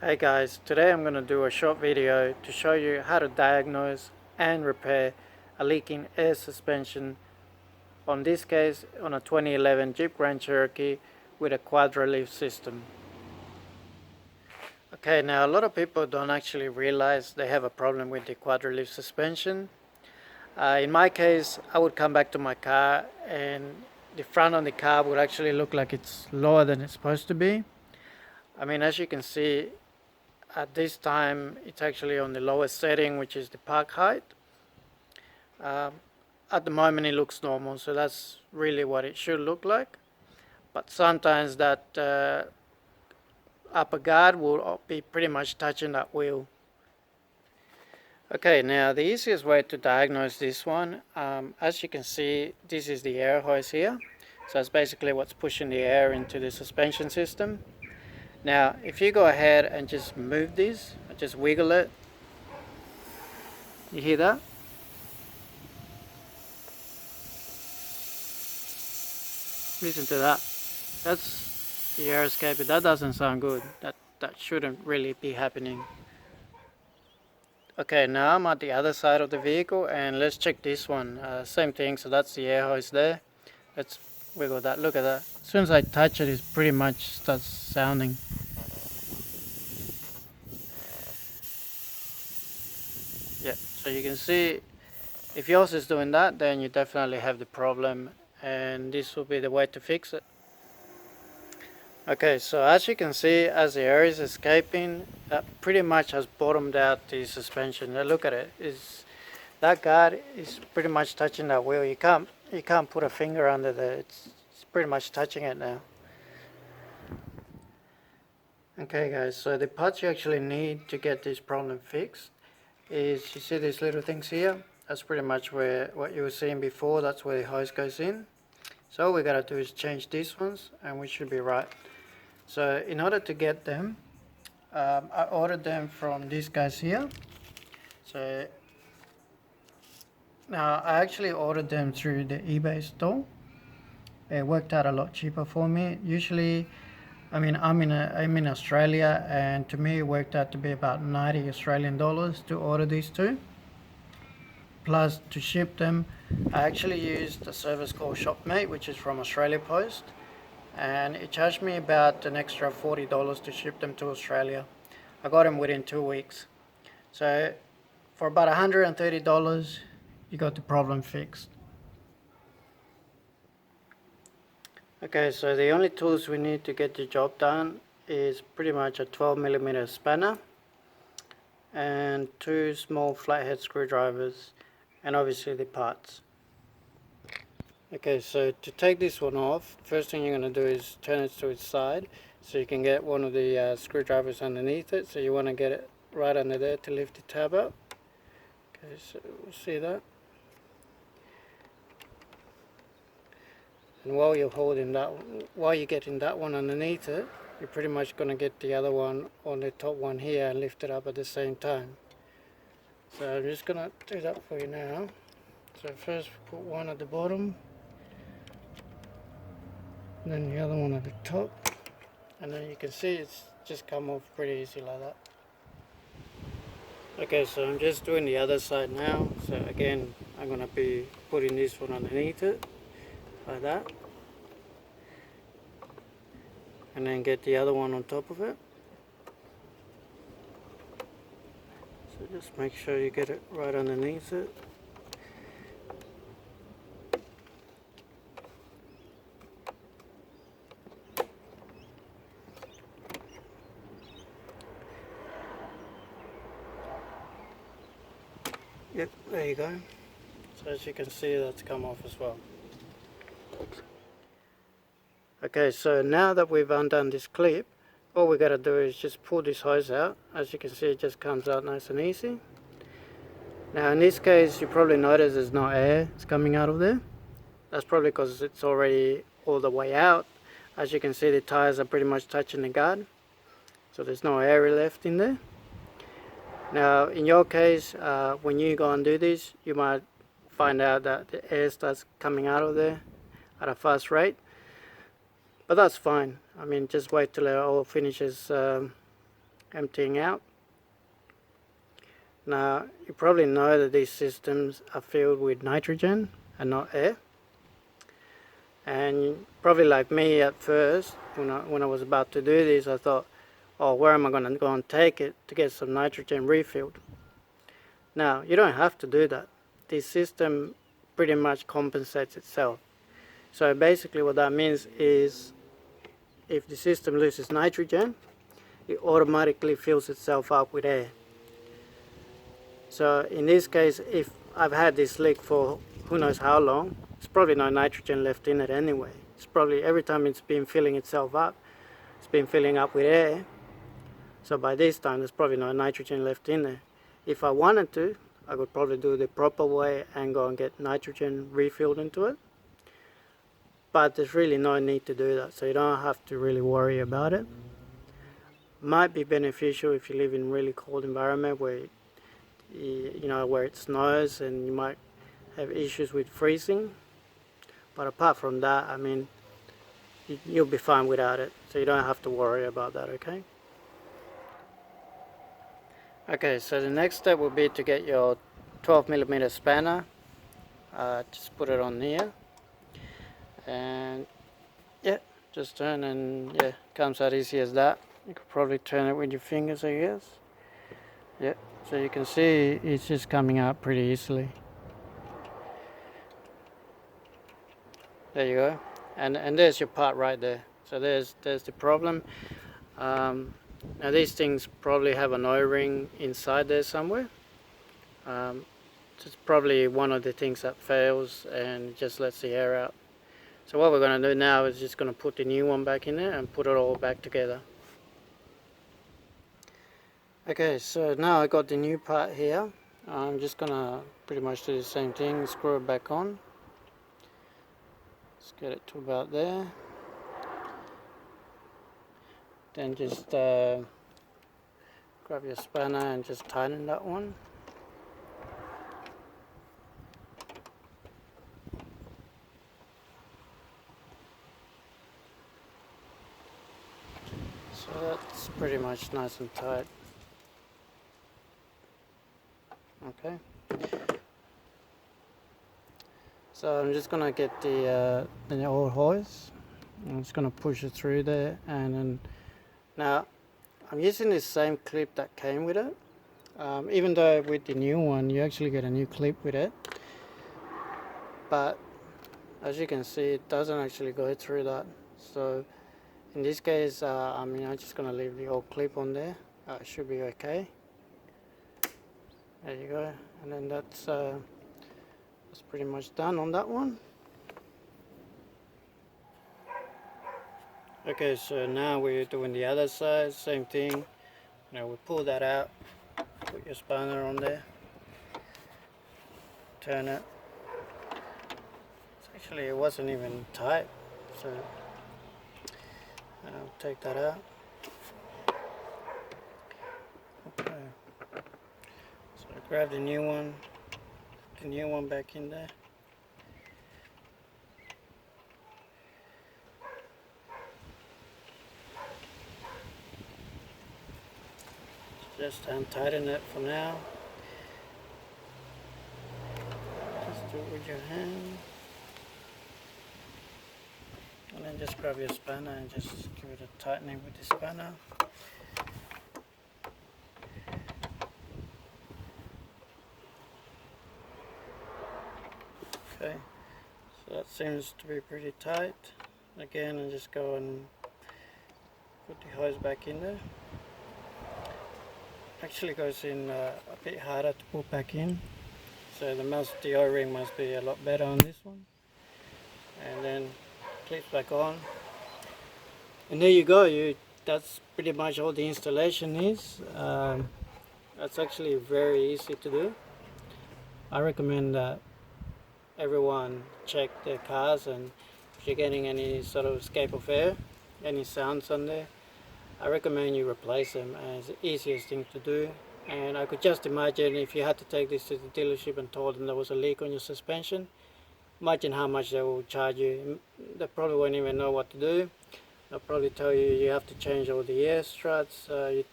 Hey guys, today I'm going to do a short video to show you how to diagnose and repair a leaking air suspension, on this case on a 2011 Jeep Grand Cherokee with a quad-relief system. Okay, now a lot of people don't actually realize they have a problem with the quad-relief suspension. In my case, I would come back to my car and the front of the car would actually look like it's lower than it's supposed to be. I mean, as you can see, at this time it's actually on the lowest setting, which is the park height. At the moment it looks normal, so that's really what it should look like, but sometimes that upper guard will be pretty much touching that wheel. Okay, now the easiest way to diagnose this one, as you can see, this is the air hose here, so it's basically what's pushing the air into the suspension system. Now if you go ahead and just move this, just wiggle it, you hear that? Listen to that. That's the air escaping. That doesn't sound good. That shouldn't really be happening. Okay, now I'm at the other side of the vehicle and let's check this one. Same thing, so that's the air hose there. Let's wiggle that. Look at that. As soon as I touch it, it pretty much starts sounding. Yeah, so you can see if yours is doing that, then you definitely have the problem, and this will be the way to fix it. Okay, so as you can see, as the air is escaping, that pretty much has bottomed out the suspension. Now look at it. That guard is pretty much touching that wheel. You can't put a finger under there. It's pretty much touching it now. Okay guys, so the parts you actually need to get this problem fixed is, you see these little things here? That's pretty much where what you were seeing before. That's where the hose goes in. So all we gotta do is change these ones and we should be right. So in order to get them, I ordered them from these guys here. So now I actually ordered them through the eBay store. It worked out a lot cheaper for me. Usually, I mean, I'm in Australia, and to me it worked out to be about 90 Australian dollars to order these two. Plus to ship them, I actually used a service called Shopmate, which is from Australia Post, and it charged me about an extra $40 to ship them to Australia. I got them within 2 weeks. So for about $130, you got the problem fixed. Okay, so the only tools we need to get the job done is pretty much a 12mm spanner and 2 small flathead screwdrivers, and obviously the parts. Okay, so to take this one off, first thing you're going to do is turn it to its side so you can get one of the screwdrivers underneath it. So you want to get it right under there to lift the tab up. Okay, so we'll see that. And while you're getting that one underneath it, you're pretty much going to get the other one on the top one here and lift it up at the same time. So I'm just going to do that for you now. So first put one at the bottom, then the other one at the top, and then you can see it's just come off pretty easy like that. Okay, so I'm just doing the other side now. So again, I'm going to be putting this one underneath it like that, and then get the other one on top of it. So just make sure you get it right underneath it. Yep, there you go. So as you can see, that's come off as well. Okay, so now that we've undone this clip, all we got to do is just pull this hose out. As you can see, it just comes out nice and easy. Now in this case, you probably notice there's no air it's coming out of there. That's probably because it's already all the way out. As you can see, the tires are pretty much touching the guard, so there's no air left in there. Now in your case, when you go and do this, you might find out that the air starts coming out of there at a fast rate, but that's fine. I mean, just wait till it all finishes emptying out. Now you probably know that these systems are filled with nitrogen and not air. And probably like me at first, when I was about to do this, I thought, oh, where am I going to go and take it to get some nitrogen refilled? Now, you don't have to do that. This system pretty much compensates itself. So basically what that means is if the system loses nitrogen, it automatically fills itself up with air. So in this case, if I've had this leak for who knows how long, there's probably no nitrogen left in it anyway. It's probably every time it's been filling itself up, it's been filling up with air. So by this time, there's probably no nitrogen left in there. If I wanted to, I could probably do the proper way and go and get nitrogen refilled into it. But there's really no need to do that, so you don't have to really worry about it. Might be beneficial if you live in a really cold environment where where it snows and you might have issues with freezing. But apart from that, I mean, you'll be fine without it, so you don't have to worry about that, okay? Okay, so the next step will be to get your 12mm spanner. Just put it on here. And yeah, just turn, and yeah, comes out easy as that. You could probably turn it with your fingers, I guess. Yeah, so you can see it's just coming out pretty easily. There you go, and there's your part right there. So there's the problem. Now these things probably have an O-ring inside there somewhere. It's probably one of the things that fails and just lets the air out. So what we're going to do now is just going to put the new one back in there and put it all back together. Okay, so now I got the new part here. I'm just going to pretty much do the same thing, screw it back on. Let's get it to about there. Then just grab your spanner and just tighten that one. So that's pretty much nice and tight. Okay. So I'm just gonna get the old hose. I'm just gonna push it through there, and then now I'm using this same clip that came with it. Even though with the new one you actually get a new clip with it, but as you can see, it doesn't actually go through that. So in this case, I'm just gonna leave the old clip on there. It should be okay. There you go, and then that's pretty much done on that one. Okay, so now we're doing the other side, same thing. Now we pull that out, put your spanner on there, turn it. Actually, it wasn't even tight, so I'll take that out. Okay, so grab the new one back in there. Just untighten it for now. Just do it with your hand. And then just grab your spanner and just give it a tightening with the spanner. Okay, so that seems to be pretty tight. Again, and just go and put the hose back in there. Actually goes in a bit harder to put back in, so the O-ring must be a lot better on this one. And then clips back on, and there you go. That's pretty much all the installation is. That's actually very easy to do. I recommend that everyone check their cars, and if you're getting any sort of escape of air, any sounds on there, I recommend you replace them, as the easiest thing to do. And I could just imagine if you had to take this to the dealership and told them there was a leak on your suspension, imagine how much they will charge you. They probably won't even know what to do. I'll probably tell you you have to change all the air struts, they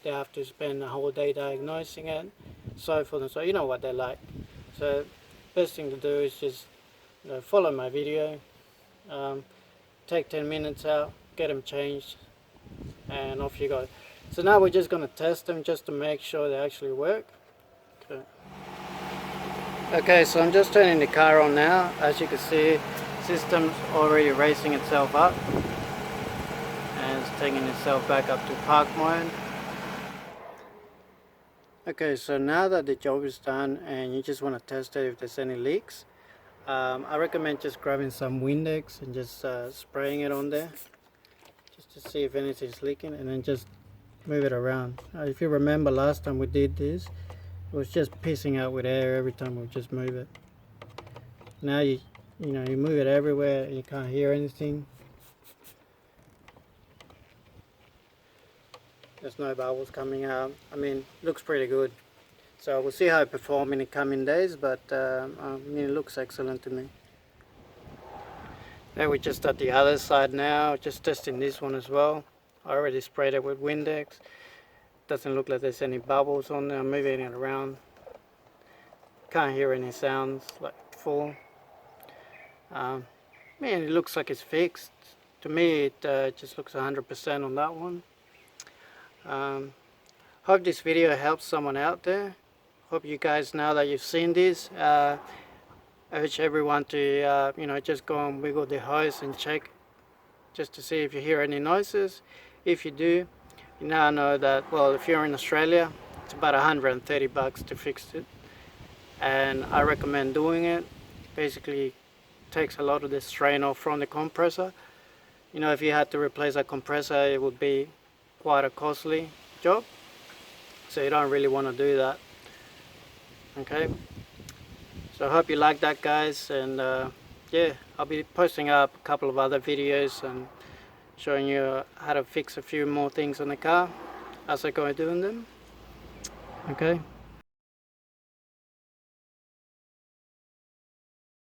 have to spend a whole day diagnosing it, so forth and so. You know what they're like. So best thing to do is just follow my video, take 10 minutes out, get them changed, and off you go. So now we're just going to test them just to make sure they actually work. Okay, so I'm just turning the car on now. As you can see, system's already racing itself up and it's taking itself back up to park mode. Okay, so now that the job is done and you just want to test it if there's any leaks, I recommend just grabbing some Windex and just spraying it on there just to see if anything's leaking, and then just move it around. If you remember last time we did this, it was just pissing out with air every time we just move it. Now you move it everywhere and you can't hear anything. There's no bubbles coming out. I mean, looks pretty good. So we'll see how it performs in the coming days, but I mean, it looks excellent to me. Now we're just at the other side now, just testing this one as well. I already sprayed it with Windex. Doesn't look like there's any bubbles on there. I'm moving it around. Can't hear any sounds like before. Man, it looks like it's fixed. To me, it just looks 100% on that one. Hope this video helps someone out there. Hope you guys, now that you've seen this, urge everyone to just go and wiggle the hose and check just to see if you hear any noises. If you do, you now know that, well, if you're in Australia, it's about $130 to fix it, and I recommend doing it. Basically takes a lot of the strain off from the compressor. You know, if you had to replace a compressor, it would be quite a costly job, so you don't really want to do that. Okay, so I hope you like that, guys, and yeah, I'll be posting up a couple of other videos and showing you how to fix a few more things on the car as I go doing them. Okay.